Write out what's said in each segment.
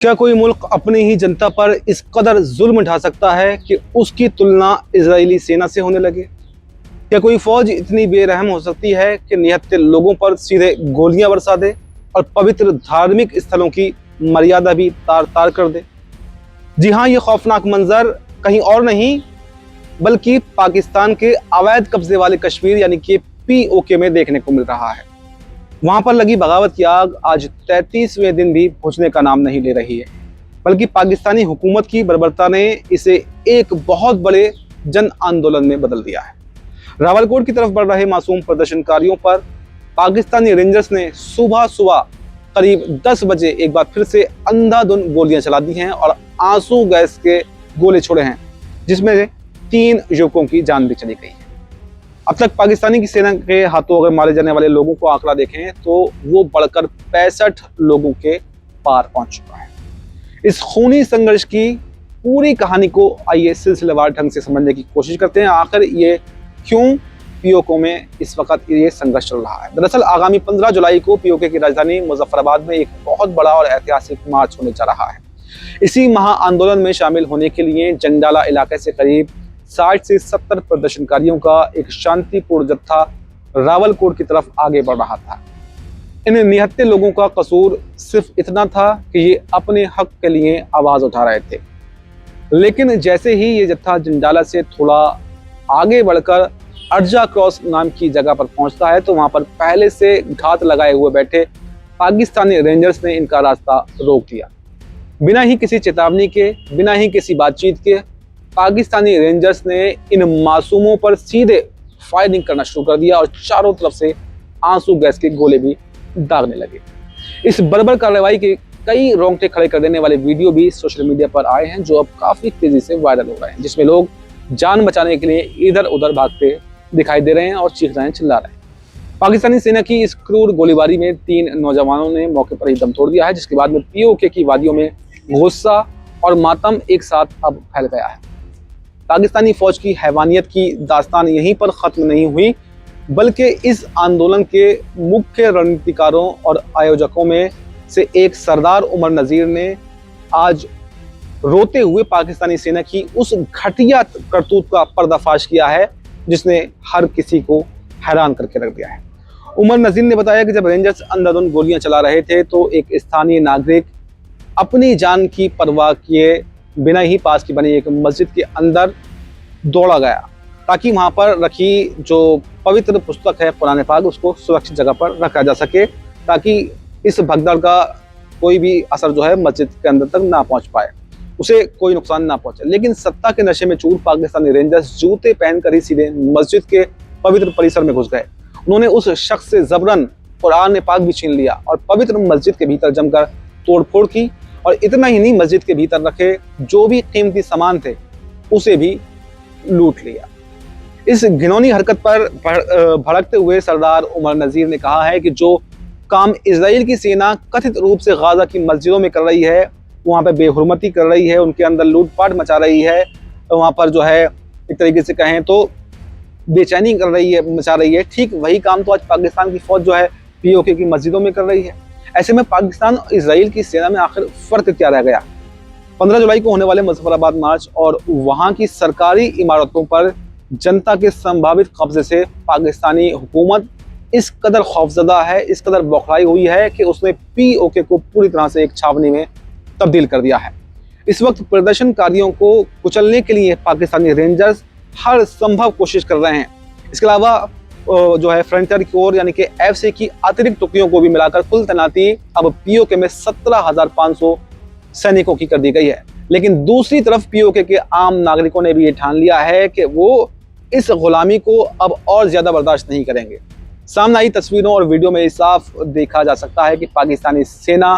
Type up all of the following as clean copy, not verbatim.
क्या कोई मुल्क अपनी ही जनता पर इस कदर जुल्म ढा सकता है कि उसकी तुलना इजरायली सेना से होने लगे? क्या कोई फौज इतनी बेरहम हो सकती है कि निहत्थे लोगों पर सीधे गोलियां बरसा दे और पवित्र धार्मिक स्थलों की मर्यादा भी तार तार कर दे? जी हाँ, ये खौफनाक मंजर कहीं और नहीं बल्कि पाकिस्तान के अवैध कब्जे वाले कश्मीर यानी कि पीओके में देखने को मिल रहा है। वहां पर लगी बगावत की आग आज 33वें दिन भी बुझने का नाम नहीं ले रही है, बल्कि पाकिस्तानी हुकूमत की बर्बरता ने इसे एक बहुत बड़े जन आंदोलन में बदल दिया है। रावलकोट की तरफ बढ़ रहे मासूम प्रदर्शनकारियों पर पाकिस्तानी रेंजर्स ने सुबह सुबह करीब 10 बजे एक बार फिर से अंधाधुंध गोलियां चला दी हैं और आंसू गैस के गोले छोड़े हैं, जिसमें 3 युवकों की जान भी चली गई है। अब तक पाकिस्तानी की सेना के हाथों अगर मारे जाने वाले लोगों को आंकड़ा देखें तो वो बढ़कर 65 लोगों के पार पहुंच चुका है। इस खूनी संघर्ष की पूरी कहानी को आइए सिलसिलेवार ढंग से समझने की कोशिश करते हैं। आखिर ये क्यों पीओके में इस वक्त ये संघर्ष चल रहा है? दरअसल आगामी 15 जुलाई को पीओके की राजधानी मुजफ्फराबाद में एक बहुत बड़ा और ऐतिहासिक मार्च होने जा रहा है। इसी महा आंदोलन में शामिल होने के लिए जंगडाला इलाके से करीब 60 से 70 प्रदर्शनकारियों का एक शांतिपूर्ण जत्था रावलकोट की तरफ आगे बढ़ रहा था। इन निहत्थे लोगों का कसूर सिर्फ इतना था कि ये अपने हक के लिए आवाज उठा रहे थे। लेकिन जैसे ही ये जत्था जंडाला से थोड़ा आगे बढ़कर अर्जा क्रॉस नाम की जगह पर पहुंचता है तो वहां पर पहले से घात लगाए हुए बैठे पाकिस्तानी रेंजर्स ने इनका रास्ता रोक दिया। बिना ही किसी चेतावनी के, बिना ही किसी बातचीत के पाकिस्तानी रेंजर्स ने इन मासूमों पर सीधे फायरिंग करना शुरू कर दिया और चारों तरफ से आंसू गैस के गोले भी दागने लगे। इस बर्बर कार्रवाई के कई रोंगटे खड़े कर देने वाले वीडियो भी सोशल मीडिया पर आए हैं, जो अब काफी तेजी से वायरल हो रहे हैं, जिसमें लोग जान बचाने के लिए इधर उधर भागते दिखाई दे रहे हैं और चीख रहे हैं, चिल्ला रहे हैं। पाकिस्तानी सेना की इस क्रूर गोलीबारी में 3 नौजवानों ने मौके पर ही दम तोड़ दिया है, जिसके बाद में पीओके की वादियों में गुस्सा और मातम एक साथ अब फैल गया है। पाकिस्तानी फौज की हैवानियत की दास्तान यहीं पर खत्म नहीं हुई, बल्कि इस आंदोलन के मुख्य रणनीतिकारों और आयोजकों में से एक सरदार उमर नजीर ने आज रोते हुए पाकिस्तानी सेना की उस घटिया करतूत का पर्दाफाश किया है, जिसने हर किसी को हैरान करके रख दिया है। उमर नजीर ने बताया कि जब रेंजर्स अंधाधुंध गोलियां चला रहे थे तो एक स्थानीय नागरिक अपनी जान की परवाह किए बिना ही पास की बनी एक मस्जिद के अंदर दौड़ा गया ताकि वहां पर रखी जो पवित्र पुस्तक है कुरान पाक उसको सुरक्षित जगह पर रखा जा सके, ताकि इस भगदड़ का कोई भी असर जो है मस्जिद के अंदर तक ना पहुंच पाए, उसे कोई नुकसान ना पहुंचे। लेकिन सत्ता के नशे में चूर पाकिस्तानी रेंजर्स जूते पहनकर ही सीधे मस्जिद के पवित्र परिसर में घुस गए। उन्होंने उस शख्स से जबरन कुरान पाक भी छीन लिया और पवित्र मस्जिद के भीतर जमकर तोड़फोड़ की, और इतना ही नहीं, मस्जिद के भीतर रखे जो भी कीमती सामान थे उसे भी लूट लिया। इस घिनौनी हरकत पर भड़कते हुए सरदार उमर नजीर ने कहा है कि जो काम इजराइल की सेना कथित रूप से गाजा की मस्जिदों में कर रही है, वहाँ पे बेहुरमती कर रही है, उनके अंदर लूटपाट मचा रही है, वहाँ पर जो है एक तरीके से कहें तो बेचैनी कर रही है, मचा रही है, ठीक वही काम तो आज पाकिस्तान की फौज जो है पीओके की मस्जिदों में कर रही है। ऐसे में पाकिस्तान और इजराइल की सेना में आखिर फर्क क्या रह गया? 15 जुलाई को होने वाले मुजफ्फराबाद मार्च और वहां की सरकारी इमारतों पर जनता के संभावित कब्जे से पाकिस्तानी हुकूमत इस कदर खौफजदा है, इस कदर बौखलाई हुई है कि उसने पीओके को पूरी तरह से एक छावनी में तब्दील कर दिया है। इस वक्त प्रदर्शनकारियों को कुचलने के लिए पाकिस्तानी रेंजर्स हर संभव कोशिश कर रहे हैं। इसके अलावा जो है फ्रंटियर कोर यानी कि एफसी की अतिरिक्त टुकड़ियों को भी मिलाकर कुल तैनाती अब पीओके में 17,500 सैनिकों की कर दी गई है। लेकिन दूसरी तरफ पीओके के आम नागरिकों ने भी ये ठान लिया है कि वो इस गुलामी को अब और ज्यादा बर्दाश्त नहीं करेंगे। सामने आई तस्वीरों और वीडियो में साफ देखा जा सकता है कि पाकिस्तानी सेना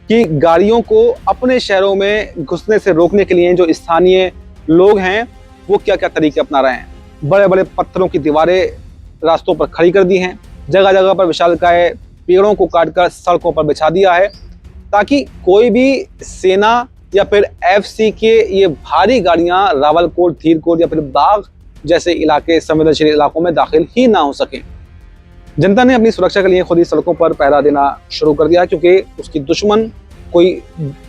की गाड़ियों को अपने शहरों में घुसने से रोकने के लिए जो स्थानीय लोग हैं वो क्या क्या तरीके अपना रहे हैं। बड़े बड़े पत्थरों की दीवारें रास्तों पर खड़ी कर दी हैं, जगह जगह पर विशालकाय पेड़ों को काटकर सड़कों पर बिछा दिया है, ताकि कोई भी सेना या फिर एफसी के ये भारी गाड़ियां रावलकोट, धीरकोट या फिर बाग जैसे इलाके, संवेदनशील इलाकों में दाखिल ही ना हो सकें। जनता ने अपनी सुरक्षा के लिए खुद ही सड़कों पर पहरा देना शुरू कर दिया, क्योंकि उसकी दुश्मन कोई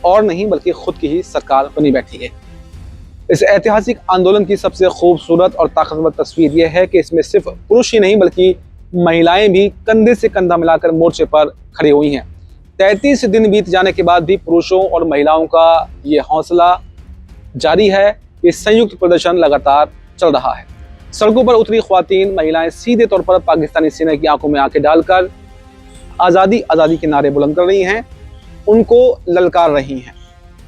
और नहीं बल्कि खुद की ही सरकार बनी बैठी है। इस ऐतिहासिक आंदोलन की सबसे खूबसूरत और ताकतवर तस्वीर यह है कि इसमें सिर्फ पुरुष ही नहीं बल्कि महिलाएं भी कंधे से कंधा मिलाकर मोर्चे पर खड़ी हुई हैं। 33 दिन बीत जाने के बाद भी पुरुषों और महिलाओं का ये हौसला जारी है। ये संयुक्त प्रदर्शन लगातार चल रहा है। सड़कों पर उतरी ख्वातीन महिलाएं सीधे तौर पर पाकिस्तानी सेना की आंखों में आंखें डालकर आज़ादी आज़ादी के नारे बुलंद कर रही हैं, उनको ललकार रही हैं।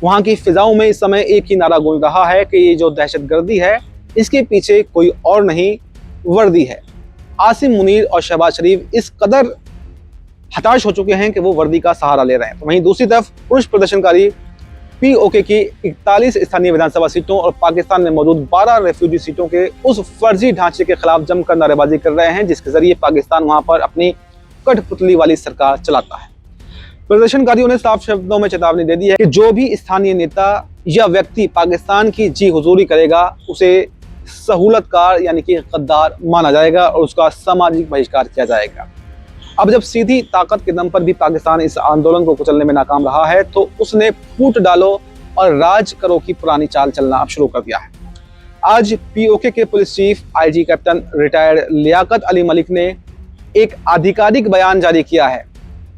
वहाँ की फिजाओं में इस समय एक ही नारा गूंज रहा है कि ये जो दहशतगर्दी है इसके पीछे कोई और नहीं वर्दी है। आसिम मुनीर और शहबाज शरीफ इस कदर हताश हो चुके हैं कि वो वर्दी का सहारा ले रहे हैं। तो वहीं दूसरी तरफ पुरुष प्रदर्शनकारी पीओके की 41 स्थानीय विधानसभा सीटों और पाकिस्तान में मौजूद 12 रेफ्यूजी सीटों के उस फर्जी ढांचे के खिलाफ जमकर नारेबाजी कर रहे हैं जिसके जरिए पाकिस्तान वहां पर अपनी कठपुतली वाली सरकार चलाता है। प्रदर्शनकारियों ने साफ शब्दों में चेतावनी दे दी है कि जो भी स्थानीय नेता या व्यक्ति पाकिस्तान की जी हुजूरी करेगा उसे सहूलतकार यानी कि गद्दार माना जाएगा और उसका सामाजिक बहिष्कार किया जाएगा। अब जब सीधी ताकत के दम पर भी पाकिस्तान इस आंदोलन को कुचलने में नाकाम रहा है तो उसने फूट डालो और राज करो की पुरानी चाल चलना अब शुरू कर दिया है। आज पीओके के police chief IG captain retired Liaquat Ali Malik ने एक आधिकारिक बयान जारी किया है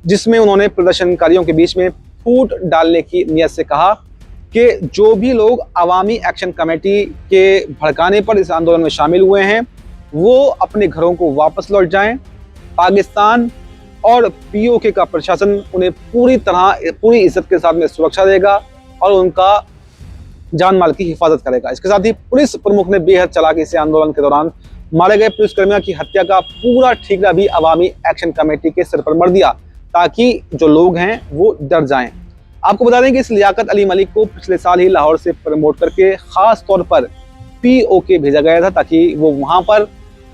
जिसमें उन्होंने प्रदर्शनकारियों के बीच में फूट डालने की नियत से कहा कि जो भी लोग अवामी एक्शन कमेटी के भड़काने पर इस आंदोलन में शामिल हुए हैं वो अपने घरों को वापस लौट जाएं। पाकिस्तान और पीओके का प्रशासन उन्हें पूरी इज्जत के साथ में सुरक्षा देगा और उनका जान माल की हिफाजत करेगा। इसके साथ ही पुलिस प्रमुख ने बेहद चालाकी से आंदोलन के दौरान मारे गए पुलिसकर्मियों की हत्या का पूरा ठिकाना भी अवामी एक्शन कमेटी के सिर पर मर दिया ताकि जो लोग हैं वो डर जाएं। आपको बता दें कि इस लियाकत अली मलिक को पिछले साल ही लाहौर से प्रमोट करके खास तौर पर पीओके भेजा गया था ताकि वो वहां पर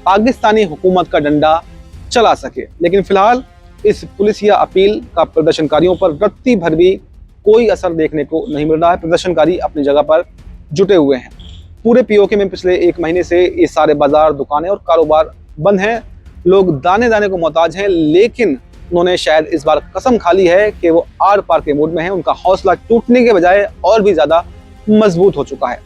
पाकिस्तानी हुकूमत का डंडा चला सके। लेकिन फिलहाल इस पुलिसिया अपील का प्रदर्शनकारियों पर रत्ती भर भी कोई असर देखने को नहीं मिल रहा है। प्रदर्शनकारी अपनी जगह पर जुटे हुए हैं। पूरे पीओके में पिछले 1 महीने से ये सारे बाजार, दुकानें और कारोबार बंद हैं। लोग दाने दाने को मोहताज हैं, लेकिन उन्होंने शायद इस बार कसम खा ली है कि वो आर पार के मूड में है। उनका हौसला टूटने के बजाय और भी ज्यादा मजबूत हो चुका है।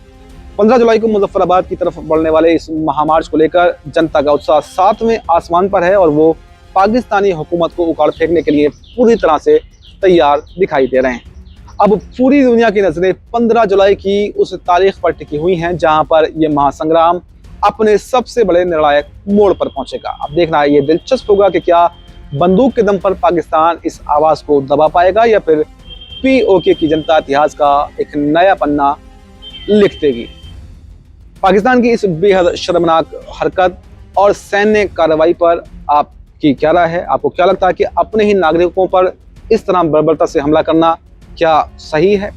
15 जुलाई को मुजफ्फराबाद की तरफ बढ़ने वाले इस महामार्च को लेकर जनता का उत्साह 7वें आसमान पर है और वो पाकिस्तानी हुकूमत को उखाड़ फेंकने के लिए पूरी तरह से तैयार दिखाई दे रहे हैं। अब पूरी दुनिया की नजरें 15 जुलाई की उस तारीख पर टिकी हुई हैं जहां पर यह महासंग्राम अपने सबसे बड़े निर्णायक मोड़ पर पहुंचेगा। अब देखना है, ये दिलचस्प होगा कि क्या बंदूक के दम पर पाकिस्तान इस आवाज को दबा पाएगा या फिर पीओके की जनता इतिहास का एक नया पन्ना लिख देगी। पाकिस्तान की इस बेहद शर्मनाक हरकत और सैन्य कार्रवाई पर आपकी क्या राय है? आपको क्या लगता है कि अपने ही नागरिकों पर इस तरह बर्बरता से हमला करना क्या सही है?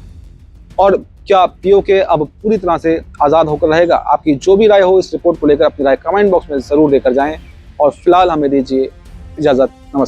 और क्या पीओके अब पूरी तरह से आज़ाद होकर रहेगा? आपकी जो भी राय हो इस रिपोर्ट को लेकर अपनी राय कमेंट बॉक्स में ज़रूर देकर जाएं और फिलहाल हमें दीजिए इजाज़त। नमस्कार।